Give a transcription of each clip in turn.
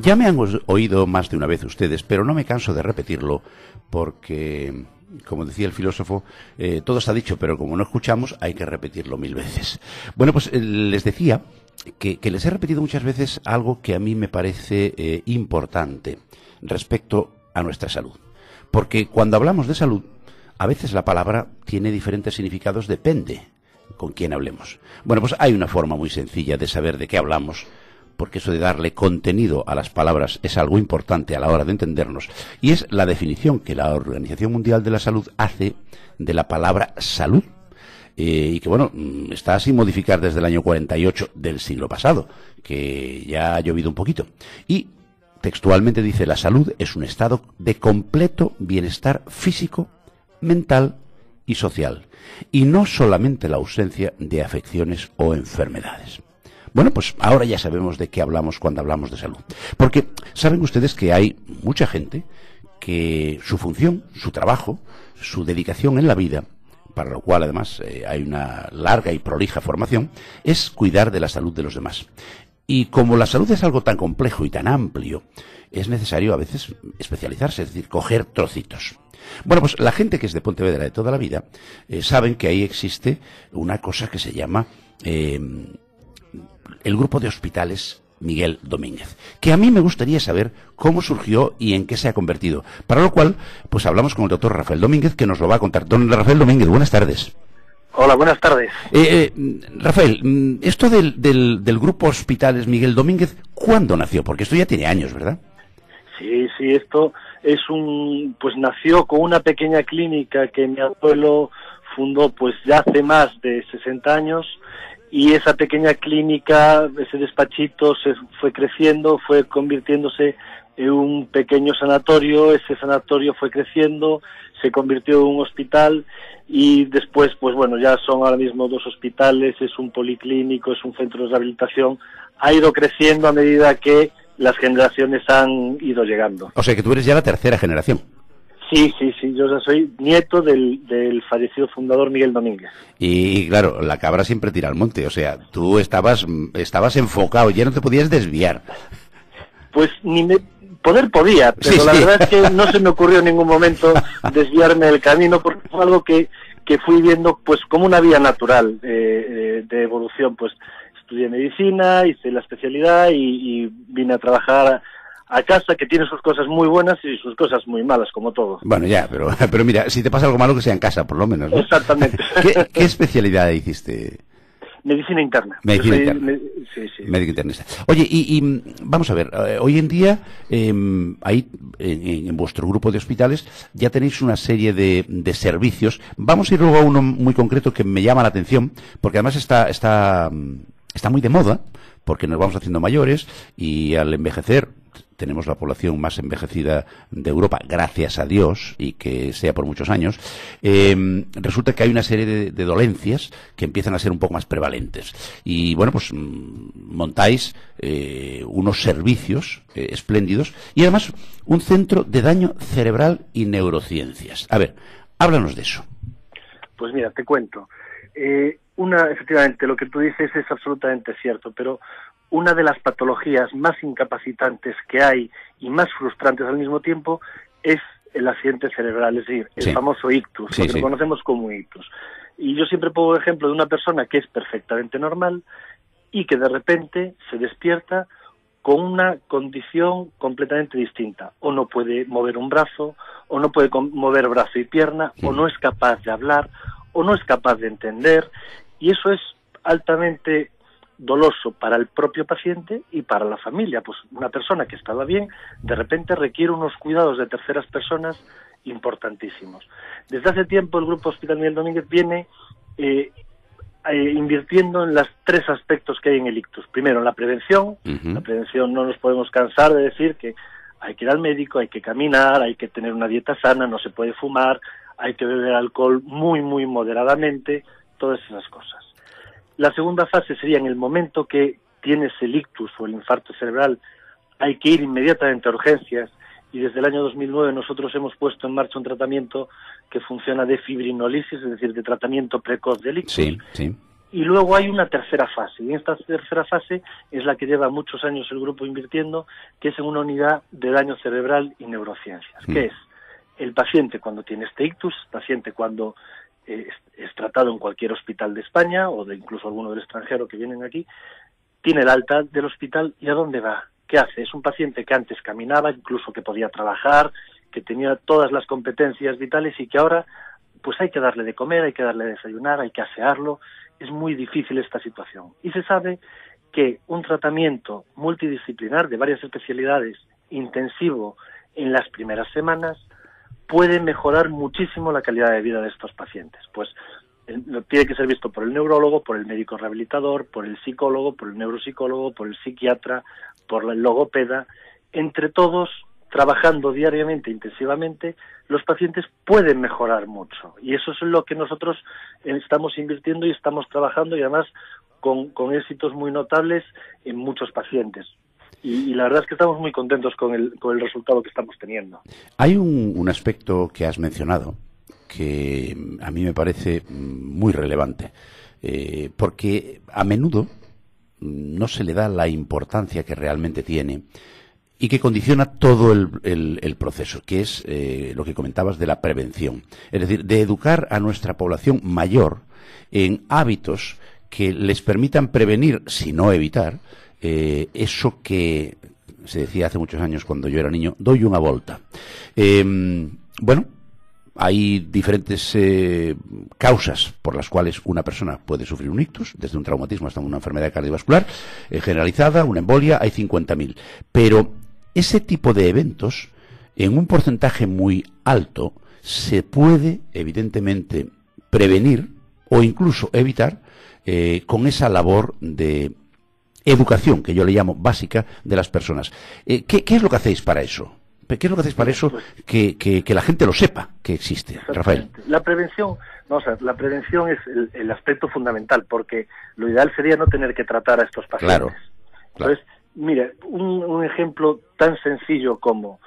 Ya me han oído más de una vez ustedes, pero no me canso de repetirlo porque, como decía el filósofo, todo está dicho, pero como no escuchamos, hay que repetirlo 1000 veces. Bueno, pues les decía que les he repetido muchas veces algo que a mí me parece importante respecto a nuestra salud. Porque cuando hablamos de salud, a veces la palabra tiene diferentes significados, depende con quién hablemos. Bueno, pues hay una forma muy sencilla de saber de qué hablamos, porque eso de darle contenido a las palabras es algo importante a la hora de entendernos, y es la definición que la Organización Mundial de la Salud hace de la palabra salud, y que, bueno, está sin modificar desde el año 48 del siglo pasado, que ya ha llovido un poquito. Y textualmente dice: la salud es un estado de completo bienestar físico, mental y social, y no solamente la ausencia de afecciones o enfermedades. Bueno, pues ahora ya sabemos de qué hablamos cuando hablamos de salud. Porque saben ustedes que hay mucha gente que su función, su trabajo, su dedicación en la vida, para lo cual además hay una larga y prolija formación, es cuidar de la salud de los demás. Y como la salud es algo tan complejo y tan amplio, es necesario a veces especializarse, es decir, coger trocitos. Bueno, pues la gente que es de Pontevedra de toda la vida saben que ahí existe una cosa que se llama el Grupo de Hospitales Miguel Domínguez, que a mí me gustaría saber cómo surgió y en qué se ha convertido. Para lo cual, pues hablamos con el doctor Rafael Domínguez, que nos lo va a contar. Don Rafael Domínguez, buenas tardes. Hola, buenas tardes. Rafael, esto del Grupo Hospitales Miguel Domínguez, ¿cuándo nació? Porque esto ya tiene años, ¿verdad? Sí, esto es pues nació con una pequeña clínica que mi abuelo fundó pues ya hace más de 60 años, y esa pequeña clínica, ese despachito se fue creciendo, fue convirtiéndose en un pequeño sanatorio, ese sanatorio fue creciendo, se convirtió en un hospital, y después, pues bueno, ya son ahora mismo 2 hospitales, es un policlínico, es un centro de rehabilitación, ha ido creciendo a medida que las generaciones han ido llegando. O sea que tú eres ya la tercera generación. Sí, yo ya soy nieto del fallecido fundador Miguel Domínguez. Y claro, la cabra siempre tira al monte, o sea, tú estabas enfocado, ya no te podías desviar. Pues poder podía, pero la verdad es que no se me ocurrió en ningún momento desviarme del camino, porque fue algo que fui viendo pues como una vía natural de evolución. Pues estudié medicina, hice la especialidad y vine a trabajar a casa, que tiene sus cosas muy buenas y sus cosas muy malas, como todo. Bueno, ya, pero mira, si te pasa algo malo, que sea en casa, por lo menos, ¿no? Exactamente. ¿Qué especialidad hiciste? Medicina interna. Medicina interna. Sí. Médico internista. Oye, y vamos a ver, hoy en día, ahí en vuestro grupo de hospitales, ya tenéis una serie de servicios. Vamos a ir luego a uno muy concreto que me llama la atención, porque además está muy de moda, porque nos vamos haciendo mayores y al envejecer tenemos la población más envejecida de Europa, gracias a Dios, y que sea por muchos años. Resulta que hay una serie de dolencias que empiezan a ser un poco más prevalentes. Y bueno, pues montáis unos servicios espléndidos, y además un centro de daño cerebral y neurociencias. A ver, háblanos de eso. Pues mira, te cuento. Efectivamente, lo que tú dices es absolutamente cierto, pero una de las patologías más incapacitantes que hay y más frustrantes al mismo tiempo es el accidente cerebral, es decir, el famoso ictus, lo que conocemos como ictus. Y yo siempre pongo el ejemplo de una persona que es perfectamente normal y que de repente se despierta con una condición completamente distinta. O no puede mover un brazo, o no puede mover brazo y pierna, o no es capaz de hablar, o no es capaz de entender, y eso es altamente doloso para el propio paciente y para la familia. Pues una persona que estaba bien, de repente requiere unos cuidados de terceras personas importantísimos. Desde hace tiempo el Grupo Hospital Miguel Domínguez viene invirtiendo en los 3 aspectos que hay en el ictus. Primero, en la prevención. La prevención, no nos podemos cansar de decir que hay que ir al médico, hay que caminar, hay que tener una dieta sana, no se puede fumar, hay que beber alcohol muy, muy moderadamente, todas esas cosas. La segunda fase sería en el momento que tienes el ictus o el infarto cerebral, hay que ir inmediatamente a urgencias, y desde el año 2009 nosotros hemos puesto en marcha un tratamiento que funciona de fibrinólisis, es decir, de tratamiento precoz del ictus. Sí. Y luego hay una tercera fase, y esta tercera fase es la que lleva muchos años el grupo invirtiendo, que es en una unidad de daño cerebral y neurociencias, que es el paciente cuando tiene este ictus, paciente cuando es tratado en cualquier hospital de España, o de incluso alguno del extranjero que vienen aquí, tiene el alta del hospital, ¿y a dónde va? ¿Qué hace? Es un paciente que antes caminaba, incluso que podía trabajar, que tenía todas las competencias vitales y que ahora pues hay que darle de comer, hay que darle de desayunar, hay que asearlo. Es muy difícil esta situación. Y se sabe que un tratamiento multidisciplinar de varias especialidades, intensivo en las primeras semanas, puede mejorar muchísimo la calidad de vida de estos pacientes. Pues tiene que ser visto por el neurólogo, por el médico rehabilitador, por el psicólogo, por el neuropsicólogo, por el psiquiatra, por el logopeda. Entre todos, trabajando diariamente, intensivamente, los pacientes pueden mejorar mucho. Y eso es lo que nosotros estamos invirtiendo y estamos trabajando, y además con éxitos muy notables en muchos pacientes. Y la verdad es que estamos muy contentos con el resultado que estamos teniendo. Hay un aspecto que has mencionado que a mí me parece muy relevante, porque a menudo no se le da la importancia que realmente tiene y que condiciona todo el proceso, que es lo que comentabas de la prevención. Es decir, de educar a nuestra población mayor en hábitos que les permitan prevenir, si no evitar, eso que se decía hace muchos años cuando yo era niño, doy una volta. Bueno, hay diferentes causas por las cuales una persona puede sufrir un ictus, desde un traumatismo hasta una enfermedad cardiovascular generalizada, una embolia, hay 50.000. Pero ese tipo de eventos, en un porcentaje muy alto, se puede, evidentemente, prevenir o incluso evitar con esa labor de educación, que yo le llamo básica, de las personas. ¿Qué es lo que hacéis para eso? ¿Qué es lo que hacéis para eso? Que la gente lo sepa que existe, Rafael. La prevención, la prevención es el aspecto fundamental, porque lo ideal sería no tener que tratar a estos pacientes. Claro. Entonces, mire, un ejemplo tan sencillo como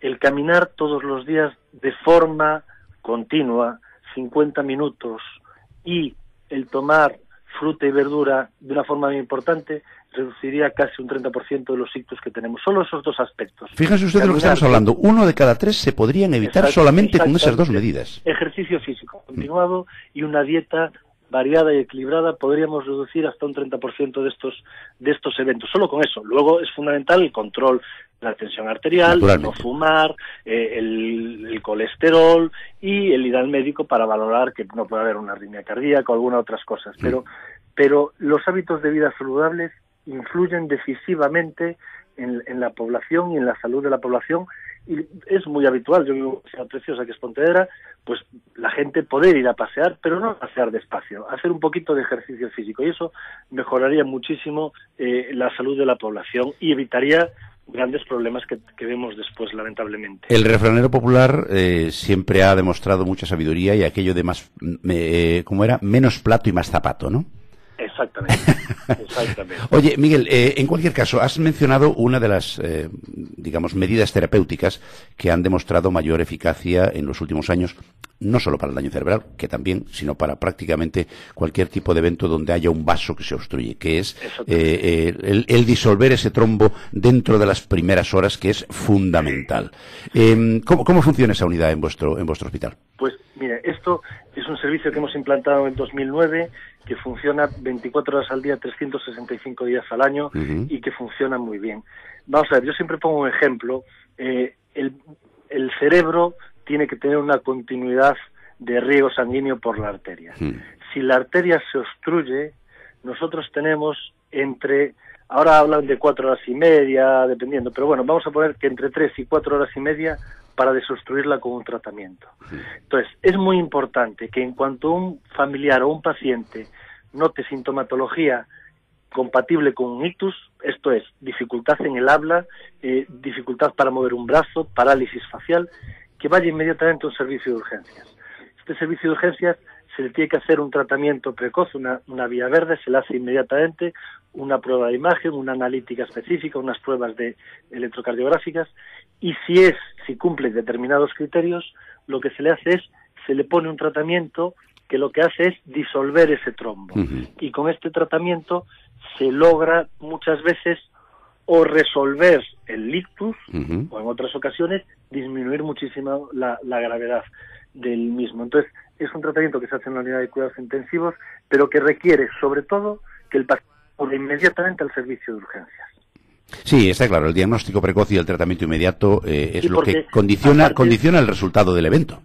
el caminar todos los días de forma continua, 50 minutos, y el tomar fruta y verdura de una forma muy importante, reduciría casi un 30% de los ictus que tenemos. Solo esos dos aspectos. Fíjense ustedes lo que estamos hablando. 1 de cada 3 se podrían evitar solamente con esas dos medidas. Ejercicio físico continuado y una dieta variada y equilibrada, podríamos reducir hasta un 30% de estos eventos. Solo con eso. Luego es fundamental el control de la tensión arterial, no fumar, el colesterol y el ir al médico para valorar que no puede haber una arritmia cardíaca o alguna otras cosas. Pero los hábitos de vida saludables influyen decisivamente en la población y en la salud de la población, y es muy habitual. Yo vivo en una ciudad preciosa que es Pontevedra, pues la gente poder ir a pasear, pero no pasear despacio, hacer un poquito de ejercicio físico, y eso mejoraría muchísimo la salud de la población y evitaría grandes problemas que vemos después, lamentablemente. El refranero popular siempre ha demostrado mucha sabiduría, y aquello de más, ¿cómo era? Menos plato y más zapato, ¿no? Exactamente. Oye, Miguel, en cualquier caso, has mencionado una de las, digamos, medidas terapéuticas que han demostrado mayor eficacia en los últimos años, no solo para el daño cerebral, que también, sino para prácticamente cualquier tipo de evento donde haya un vaso que se obstruye, que es el disolver ese trombo dentro de las primeras horas, que es fundamental. ¿Cómo funciona esa unidad en vuestro hospital? Pues, mire, esto es un servicio que hemos implantado en 2009, que funciona 24 horas al día, 365 días al año, y que funciona muy bien. Vamos a ver, yo siempre pongo un ejemplo. El cerebro tiene que tener una continuidad de riego sanguíneo por la arteria. Si la arteria se obstruye, nosotros tenemos ahora hablan de 4 horas y media, dependiendo, pero bueno, vamos a poner que entre 3 y 4 horas y media para desobstruirla con un tratamiento. Entonces, es muy importante que en cuanto un familiar o un paciente note sintomatología compatible con un ictus, esto es, dificultad en el habla, dificultad para mover un brazo, parálisis facial, que vaya inmediatamente a un servicio de urgencias. Este servicio de urgencias se le tiene que hacer un tratamiento precoz, una vía verde, se le hace inmediatamente una prueba de imagen, una analítica específica, unas pruebas electrocardiográficas, y si cumple determinados criterios, lo que se le hace es, se le pone un tratamiento que lo que hace es disolver ese trombo. Y con este tratamiento se logra muchas veces o resolver el ictus, o en otras ocasiones disminuir muchísimo la gravedad del mismo. Entonces, es un tratamiento que se hace en la unidad de cuidados intensivos, pero que requiere, sobre todo, que el paciente acude inmediatamente al servicio de urgencias. Sí, está claro, el diagnóstico precoz y el tratamiento inmediato es lo que condiciona el resultado del evento.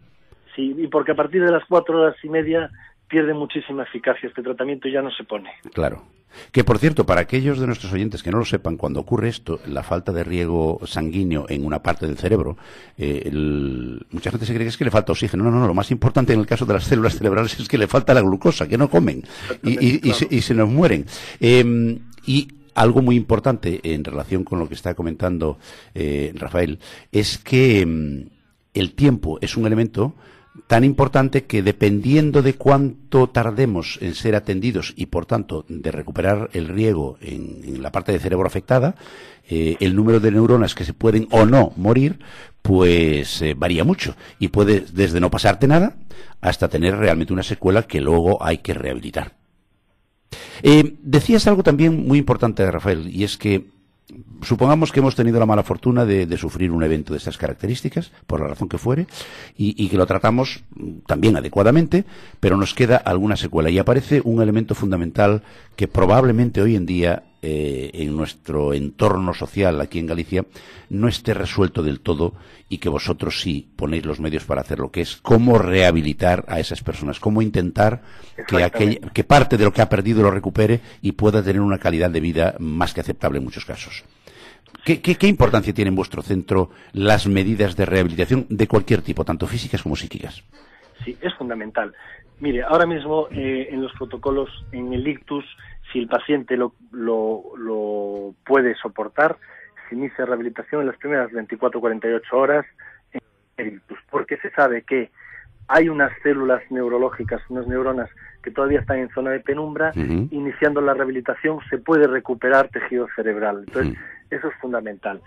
Sí, y porque a partir de las 4 horas y media pierde muchísima eficacia este tratamiento y ya no se pone. Claro. Que, por cierto, para aquellos de nuestros oyentes que no lo sepan, cuando ocurre esto, la falta de riego sanguíneo en una parte del cerebro, mucha gente se cree que es que le falta oxígeno. No, lo más importante en el caso de las células cerebrales es que le falta la glucosa, que no comen y se nos mueren. Y algo muy importante en relación con lo que está comentando Rafael es que el tiempo es un elemento tan importante que, dependiendo de cuánto tardemos en ser atendidos y, por tanto, de recuperar el riego en la parte del cerebro afectada, el número de neuronas que se pueden o no morir, pues varía mucho. Y puede desde no pasarte nada hasta tener realmente una secuela que luego hay que rehabilitar. Decías algo también muy importante, Rafael, y es que supongamos que hemos tenido la mala fortuna de sufrir un evento de estas características, por la razón que fuere, y que lo tratamos también adecuadamente, pero nos queda alguna secuela. Y aparece un elemento fundamental que probablemente hoy en día en nuestro entorno social aquí en Galicia no esté resuelto del todo, y que vosotros sí ponéis los medios para hacerlo, que es cómo rehabilitar a esas personas, cómo intentar que parte de lo que ha perdido lo recupere y pueda tener una calidad de vida más que aceptable en muchos casos. ¿Qué importancia tiene en vuestro centro las medidas de rehabilitación de cualquier tipo, tanto físicas como psíquicas? Sí, es fundamental. Mire, ahora mismo en los protocolos, en el ictus, si el paciente lo puede soportar, se inicia rehabilitación en las primeras 24-48 horas en el ictus, porque se sabe que hay unas células neurológicas, unas neuronas que todavía están en zona de penumbra. Iniciando la rehabilitación se puede recuperar tejido cerebral. Entonces, eso es fundamental.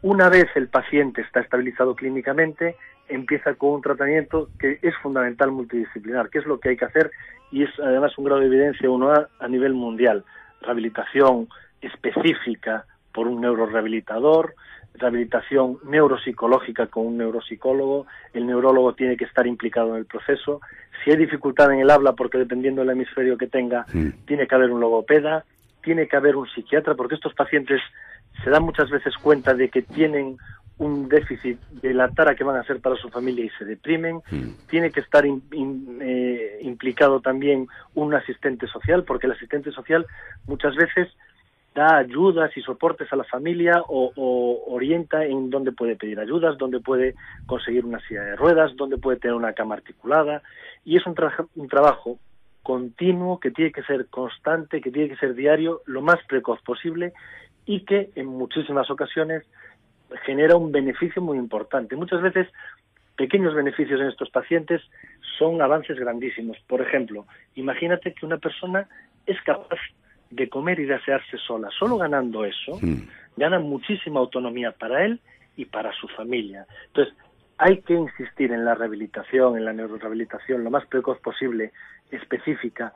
Una vez el paciente está estabilizado clínicamente, empieza con un tratamiento que es fundamental multidisciplinar, que es lo que hay que hacer, y es además un grado de evidencia 1A a nivel mundial. Rehabilitación específica por un neurorehabilitador, rehabilitación neuropsicológica con un neuropsicólogo, el neurólogo tiene que estar implicado en el proceso. Si hay dificultad en el habla, porque dependiendo del hemisferio que tenga, tiene que haber un logopeda, tiene que haber un psiquiatra, porque estos pacientes se dan muchas veces cuenta de que tienen un déficit de la tara que van a hacer para su familia y se deprimen. Tiene que estar implicado también un asistente social, porque el asistente social muchas veces da ayudas y soportes a la familia o orienta en dónde puede pedir ayudas, dónde puede conseguir una silla de ruedas, dónde puede tener una cama articulada. Y es un trabajo continuo que tiene que ser constante, que tiene que ser diario, lo más precoz posible, y que en muchísimas ocasiones genera un beneficio muy importante. Muchas veces pequeños beneficios en estos pacientes son avances grandísimos. Por ejemplo, imagínate que una persona es capaz de comer y de asearse sola. Solo ganando eso, gana muchísima autonomía para él y para su familia. Entonces, hay que insistir en la rehabilitación, en la neurorehabilitación, lo más precoz posible, específica,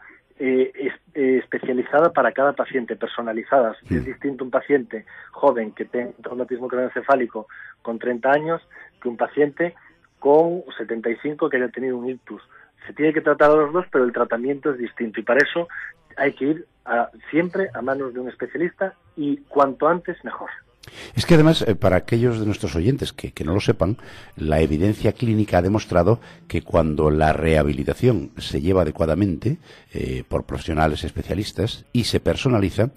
especializada para cada paciente, personalizada. Es distinto un paciente joven que tenga un traumatismo craneoencefálico con 30 años que un paciente con 75 que haya tenido un ictus. Se tiene que tratar a los dos, pero el tratamiento es distinto, y para eso hay que ir siempre a manos de un especialista, y cuanto antes mejor. Es que además, para aquellos de nuestros oyentes que no lo sepan, la evidencia clínica ha demostrado que cuando la rehabilitación se lleva adecuadamente por profesionales especialistas y se personaliza,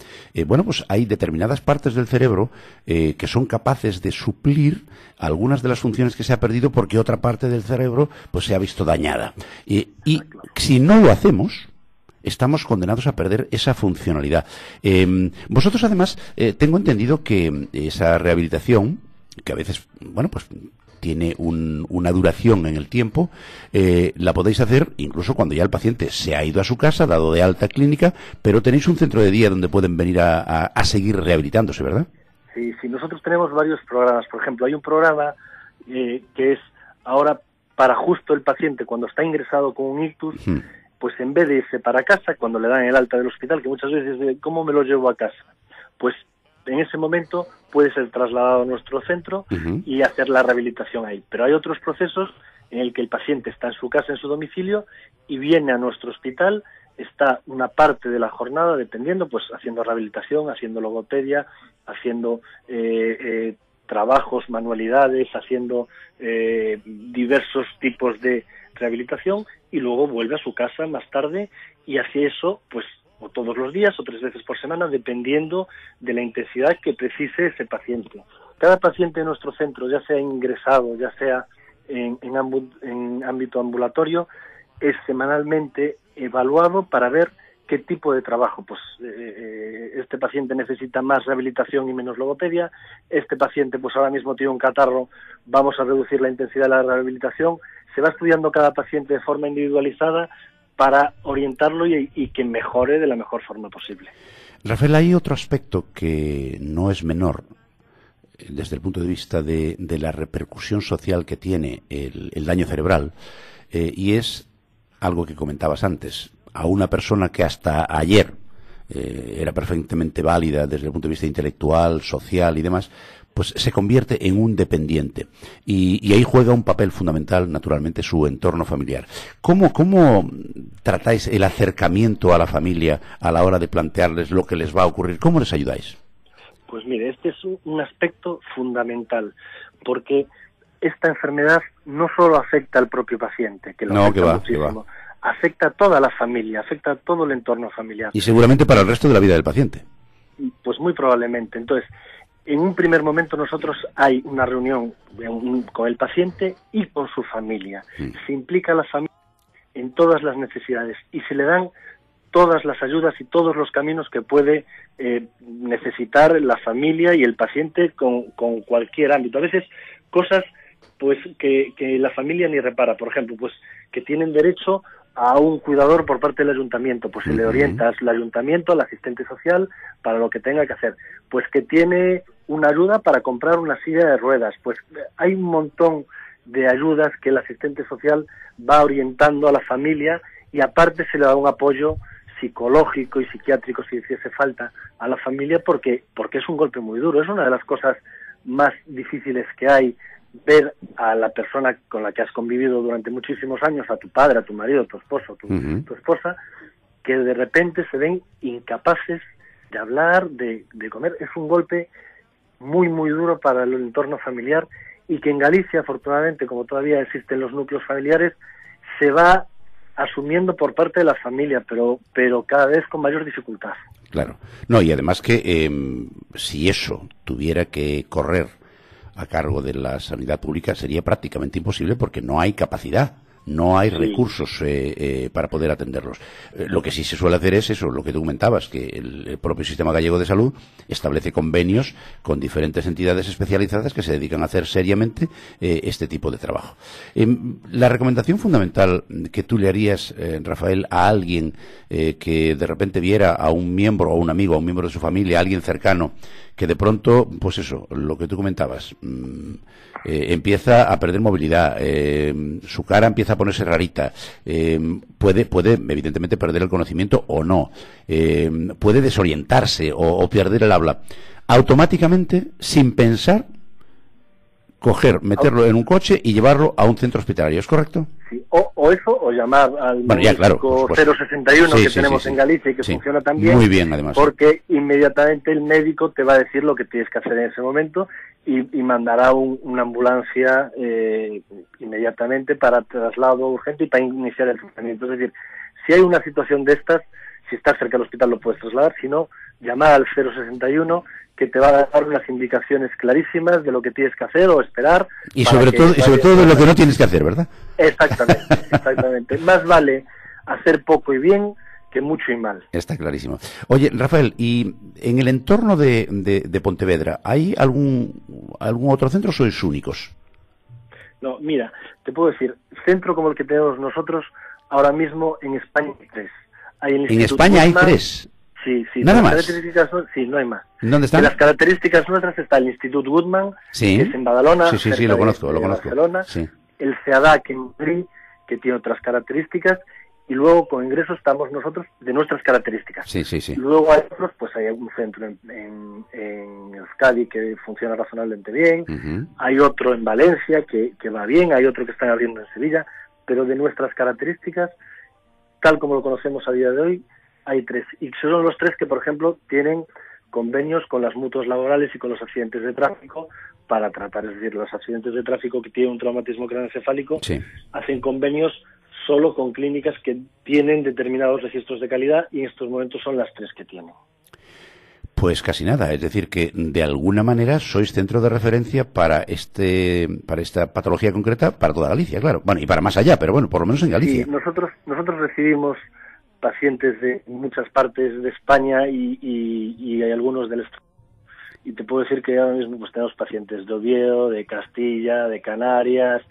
pues hay determinadas partes del cerebro que son capaces de suplir algunas de las funciones que se ha perdido porque otra parte del cerebro pues se ha visto dañada. Y si no lo hacemos, estamos condenados a perder esa funcionalidad. Vosotros, además, tengo entendido que esa rehabilitación, que a veces, pues tiene una duración en el tiempo, la podéis hacer incluso cuando ya el paciente se ha ido a su casa, dado de alta clínica, pero tenéis un centro de día donde pueden venir a seguir rehabilitándose, ¿verdad? Sí, nosotros tenemos varios programas. Por ejemplo, hay un programa que es ahora para justo el paciente cuando está ingresado con un ictus. pues en vez de irse para casa, cuando le dan el alta del hospital, que muchas veces, ¿cómo me lo llevo a casa? Pues en ese momento puede ser trasladado a nuestro centro y hacer la rehabilitación ahí. Pero hay otros procesos en el que el paciente está en su casa, en su domicilio, y viene a nuestro hospital, está una parte de la jornada, dependiendo, pues haciendo rehabilitación, haciendo logopedia, haciendo trabajos, manualidades, haciendo diversos tipos de rehabilitación, y luego vuelve a su casa más tarde y hace eso, pues, o todos los días o 3 veces por semana, dependiendo de la intensidad que precise ese paciente. Cada paciente en nuestro centro, ya sea ingresado, ya sea en ámbito ambulatorio, es semanalmente evaluado para ver qué tipo de trabajo. Pues este paciente necesita más rehabilitación y menos logopedia, este paciente pues ahora mismo tiene un catarro, vamos a reducir la intensidad de la rehabilitación. Se va estudiando cada paciente de forma individualizada para orientarlo y que mejore de la mejor forma posible. Rafael, hay otro aspecto que no es menor desde el punto de vista de la repercusión social que tiene el daño cerebral, y es algo que comentabas antes. A una persona que hasta ayer era perfectamente válida desde el punto de vista intelectual, social y demás, pues se convierte en un dependiente. Y ahí juega un papel fundamental, naturalmente, su entorno familiar. ¿Cómo tratáis el acercamiento a la familia a la hora de plantearles lo que les va a ocurrir? ¿Cómo les ayudáis? Pues mire, este es un aspecto fundamental, porque esta enfermedad no solo afecta al propio paciente, que lo afecta muchísimo, afecta a toda la familia, afecta a todo el entorno familiar. Y seguramente para el resto de la vida del paciente. Pues muy probablemente. Entonces, en un primer momento nosotros hay una reunión con el paciente y con su familia. Se implica a la familia en todas las necesidades y se le dan todas las ayudas y todos los caminos que puede necesitar la familia y el paciente con cualquier ámbito. A veces cosas pues que la familia ni repara. Por ejemplo, pues que tienen derecho a un cuidador por parte del ayuntamiento, pues se le orienta al ayuntamiento, al asistente social, para lo que tenga que hacer. Pues que tiene una ayuda para comprar una silla de ruedas. Pues hay un montón de ayudas que el asistente social va orientando a la familia, y aparte se le da un apoyo psicológico y psiquiátrico, si hiciese falta, a la familia, porque es un golpe muy duro. Es una de las cosas más difíciles que hay, ver a la persona con la que has convivido durante muchísimos años, a tu padre, a tu marido, a tu esposo, tu esposa, que de repente se ven incapaces de hablar, de comer. Es un golpe muy, muy duro para el entorno familiar, y que en Galicia, afortunadamente, como todavía existen los núcleos familiares, se va asumiendo por parte de la familia, pero cada vez con mayor dificultad. Claro. No, y además que si eso tuviera que correr a cargo de la sanidad pública sería prácticamente imposible, porque no hay capacidad, no hay recursos para poder atenderlos. Lo que sí se suele hacer es eso, lo que tú comentabas, que el propio Sistema Gallego de Salud establece convenios con diferentes entidades especializadas que se dedican a hacer seriamente este tipo de trabajo. La recomendación fundamental que tú le harías, Rafael, a alguien que de repente viera a un miembro, a un amigo, a un miembro de su familia, a alguien cercano, que de pronto, pues eso, lo que tú comentabas, empieza a perder movilidad, su cara empieza a ponerse rarita, puede evidentemente perder el conocimiento o no, puede desorientarse o perder el habla, automáticamente, sin pensar, meterlo en un coche y llevarlo a un centro hospitalario, ¿es correcto? Sí, o eso, o llamar al 061 que tenemos en Galicia y que funciona también. Muy bien, además. Porque inmediatamente el médico te va a decir lo que tienes que hacer en ese momento y mandará una ambulancia inmediatamente para traslado urgente y para iniciar el tratamiento. Es decir, si hay una situación de estas, si estás cerca del hospital lo puedes trasladar, si no, llamar al 061 que te va a dar unas indicaciones clarísimas de lo que tienes que hacer o esperar. Y sobre todo de lo que no tienes que hacer, ¿verdad? Exactamente. Más vale hacer poco y bien que mucho y mal. Está clarísimo. Oye, Rafael, ¿y en el entorno de Pontevedra hay algún otro centro o sois únicos? No, mira, te puedo decir, centro como el que tenemos nosotros, ahora mismo en España hay 3. ¿En España hay 3? Sí. ¿Nada más? Sí, no hay más. ¿Dónde están? De las características nuestras está el Instituto Goodman, que es en Badalona, sí, lo conozco. Barcelona, sí. el CEADAC en Madrid, que tiene otras características, y luego con ingresos estamos nosotros de nuestras características. Sí, sí, sí. Luego hay otros, pues hay un centro en Euskadi que funciona razonablemente bien, hay otro en Valencia que va bien, hay otro que están abriendo en Sevilla, pero de nuestras características, tal como lo conocemos a día de hoy, hay 3. Y son los 3 que, por ejemplo, tienen convenios con las mutuas laborales y con los accidentes de tráfico para tratar, es decir, los accidentes de tráfico que tienen un traumatismo craneoencefálico, sí, hacen convenios solo con clínicas que tienen determinados registros de calidad, y en estos momentos son las 3 que tienen. Pues casi nada, es decir, que de alguna manera sois centro de referencia para esta patología concreta para toda Galicia, claro. Bueno, y para más allá, pero bueno, por lo menos en Galicia. Sí, nosotros recibimos pacientes de muchas partes de España y hay algunos del extranjero. Y te puedo decir que ahora mismo pues tenemos pacientes de Oviedo, de Castilla, de Canarias.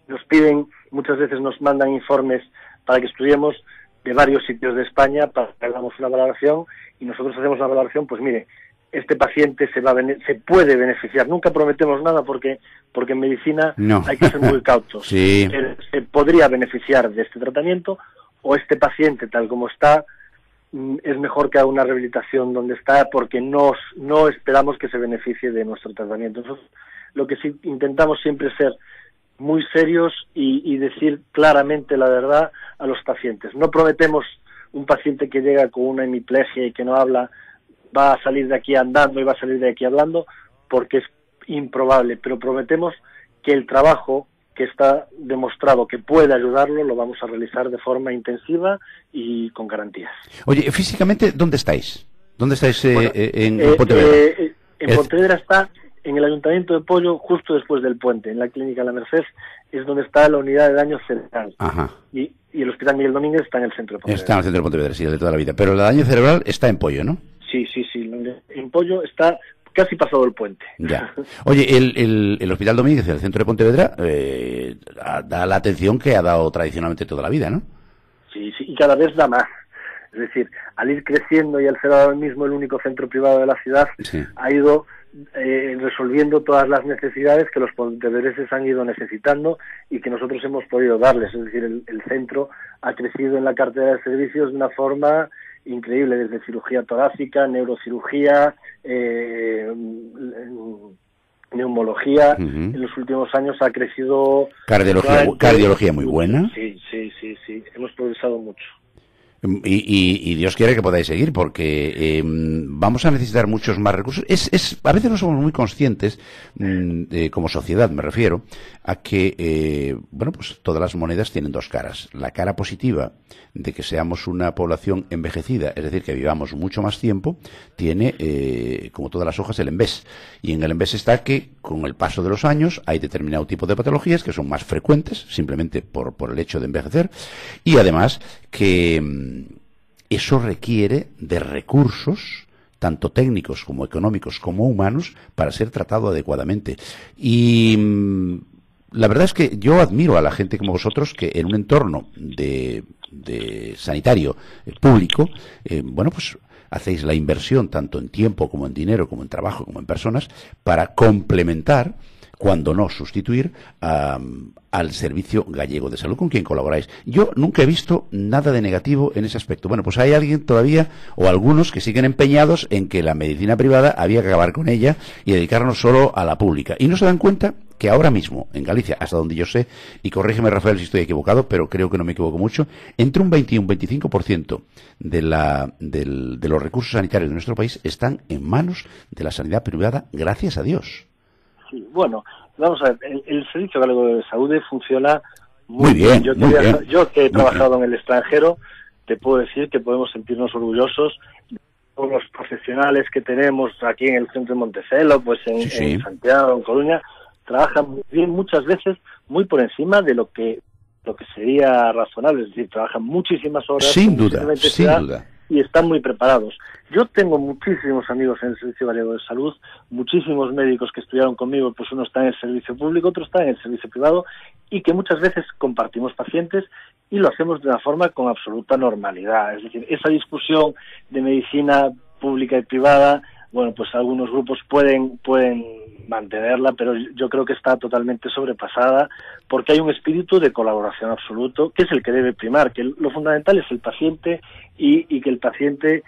Nos piden, muchas veces nos mandan informes para que estudiemos de varios sitios de España para que hagamos una valoración, y nosotros hacemos la valoración, pues mire, este paciente se puede beneficiar. Nunca prometemos nada porque en medicina hay que ser muy cautos. Sí. Se podría beneficiar de este tratamiento, o este paciente tal como está es mejor que haga una rehabilitación donde está, porque no esperamos que se beneficie de nuestro tratamiento. Entonces, lo que sí intentamos siempre es ser muy serios y decir claramente la verdad a los pacientes. No prometemos un paciente que llega con una hemiplegia y que no habla, va a salir de aquí andando y va a salir de aquí hablando, porque es improbable, pero prometemos que el trabajo que está demostrado que puede ayudarlo, lo vamos a realizar de forma intensiva y con garantías. Oye, físicamente, ¿dónde estáis? ¿Dónde estáis en Pontevedra? En Pontevedra está en el Ayuntamiento de Pollo, justo después del puente, en la Clínica La Merced, es donde está la unidad de daño cerebral. Ajá. Y el Hospital Miguel Domínguez está en el centro de Pontevedra. Está en el centro de Pontevedra, sí, el de toda la vida. Pero el daño cerebral está en Pollo, ¿no? Sí. En Pollo está casi pasado el puente. Ya. Oye, el Hospital Domínguez, el centro de Pontevedra, da la atención que ha dado tradicionalmente toda la vida, ¿no? Sí, y cada vez da más. Es decir, al ir creciendo y al ser ahora mismo el único centro privado de la ciudad, sí, ha ido resolviendo todas las necesidades que los pontevedreses han ido necesitando y que nosotros hemos podido darles. Es decir, el centro ha crecido en la cartera de servicios de una forma increíble, desde cirugía torácica, neurocirugía, neumología. En los últimos años ha crecido... Cardiología muy buena. Sí, hemos progresado mucho. Y Dios quiere que podáis seguir, porque vamos a necesitar muchos más recursos. A veces no somos muy conscientes, como sociedad me refiero, a que pues todas las monedas tienen dos caras. La cara positiva de que seamos una población envejecida, es decir, que vivamos mucho más tiempo, tiene, como todas las hojas, el envés. Y en el envés está que, con el paso de los años, hay determinado tipo de patologías que son más frecuentes, simplemente por el hecho de envejecer, y además que eso requiere de recursos, tanto técnicos como económicos como humanos, para ser tratado adecuadamente. Y la verdad es que yo admiro a la gente como vosotros, que en un entorno de sanitario público, pues hacéis la inversión tanto en tiempo como en dinero, como en trabajo, como en personas, para complementar, cuando no sustituir, al Servicio Gallego de Salud, con quien colaboráis. Yo nunca he visto nada de negativo en ese aspecto. Bueno, pues hay alguien todavía, o algunos, que siguen empeñados en que la medicina privada había que acabar con ella y dedicarnos solo a la pública. Y no se dan cuenta que ahora mismo, en Galicia, hasta donde yo sé, y corrígeme, Rafael, si estoy equivocado, pero creo que no me equivoco mucho, entre un 20 y un 25% de los recursos sanitarios de nuestro país están en manos de la sanidad privada, gracias a Dios. Sí, bueno, vamos a ver, el Servicio Galego de Salud funciona muy bien. Yo que he trabajado en el extranjero, te puedo decir que podemos sentirnos orgullosos de todos los profesionales que tenemos aquí en el centro de Montecelo, pues en Santiago, en Coruña. Trabajan muy bien, muchas veces muy por encima de lo que sería razonable, es decir, trabajan muchísimas horas, sin duda, y están muy preparados. Yo tengo muchísimos amigos en el Servicio Gallego de Salud, muchísimos médicos que estudiaron conmigo, pues uno está en el servicio público, otro está en el servicio privado, y que muchas veces compartimos pacientes y lo hacemos de una forma con absoluta normalidad. Es decir, esa discusión de medicina pública y privada, bueno, pues algunos grupos pueden mantenerla, pero yo creo que está totalmente sobrepasada, porque hay un espíritu de colaboración absoluto, que es el que debe primar, que lo fundamental es el paciente y que el paciente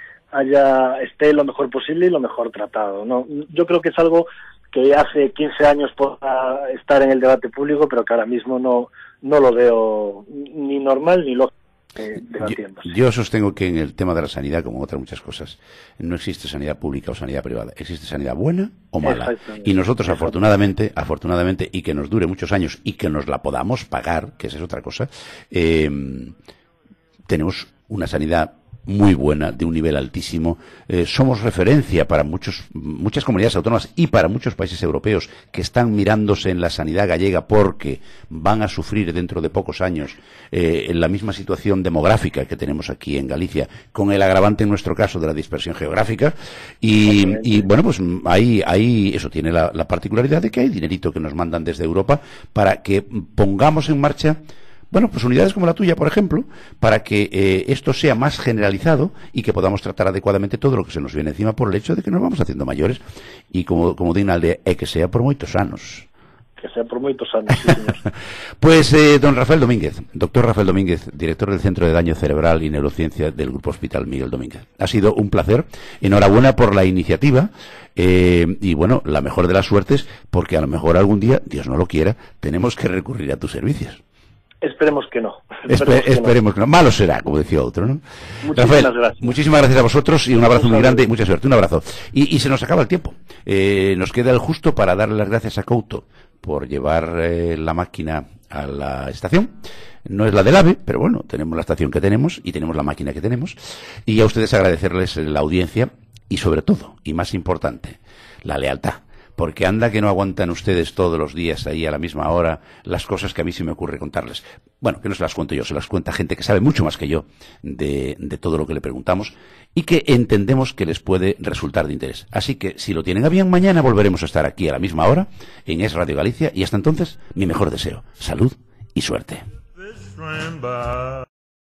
esté lo mejor posible y lo mejor tratado, ¿no? Yo creo que es algo que hace 15 años pueda estar en el debate público, pero que ahora mismo no lo veo ni normal ni lógico. Yo sostengo que en el tema de la sanidad, como en otras muchas cosas, no existe sanidad pública o sanidad privada, existe sanidad buena o mala. Y nosotros, afortunadamente, y que nos dure muchos años y que nos la podamos pagar, que esa es otra cosa, tenemos una sanidad muy buena, de un nivel altísimo. Somos referencia para muchas comunidades autónomas y para muchos países europeos que están mirándose en la sanidad gallega porque van a sufrir dentro de pocos años en la misma situación demográfica que tenemos aquí en Galicia, con el agravante en nuestro caso de la dispersión geográfica y bueno, pues ahí eso tiene la particularidad de que hay dinerito que nos mandan desde Europa para que pongamos en marcha, bueno, pues unidades como la tuya, por ejemplo, para que esto sea más generalizado y que podamos tratar adecuadamente todo lo que se nos viene encima por el hecho de que nos vamos haciendo mayores y como dice na aldea, que sea por moitos anos. Que sea por moitos anos, sí, señor. Pues don Rafael Domínguez, doctor Rafael Domínguez, director del Centro de Daño Cerebral y Neurociencia del Grupo Hospital Miguel Domínguez. Ha sido un placer. Enhorabuena por la iniciativa y bueno, la mejor de las suertes, porque a lo mejor algún día, Dios no lo quiera, tenemos que recurrir a tus servicios. Esperemos que no. Esperemos que no. Malo será, como decía otro, ¿no? Rafael, muchísimas gracias a vosotros y un abrazo muy grande y mucha suerte. Un abrazo. Y se nos acaba el tiempo. Nos queda el justo para darle las gracias a Couto por llevar la máquina a la estación. No es la del AVE, pero bueno, tenemos la estación que tenemos y tenemos la máquina que tenemos. Y a ustedes agradecerles la audiencia y sobre todo, y más importante, la lealtad. Porque anda que no aguantan ustedes todos los días ahí a la misma hora las cosas que a mí se me ocurre contarles. Bueno, que no se las cuento yo, se las cuenta gente que sabe mucho más que yo de todo lo que le preguntamos y que entendemos que les puede resultar de interés. Así que, si lo tienen a bien, mañana volveremos a estar aquí a la misma hora en Es Radio Galicia y hasta entonces, mi mejor deseo, salud y suerte.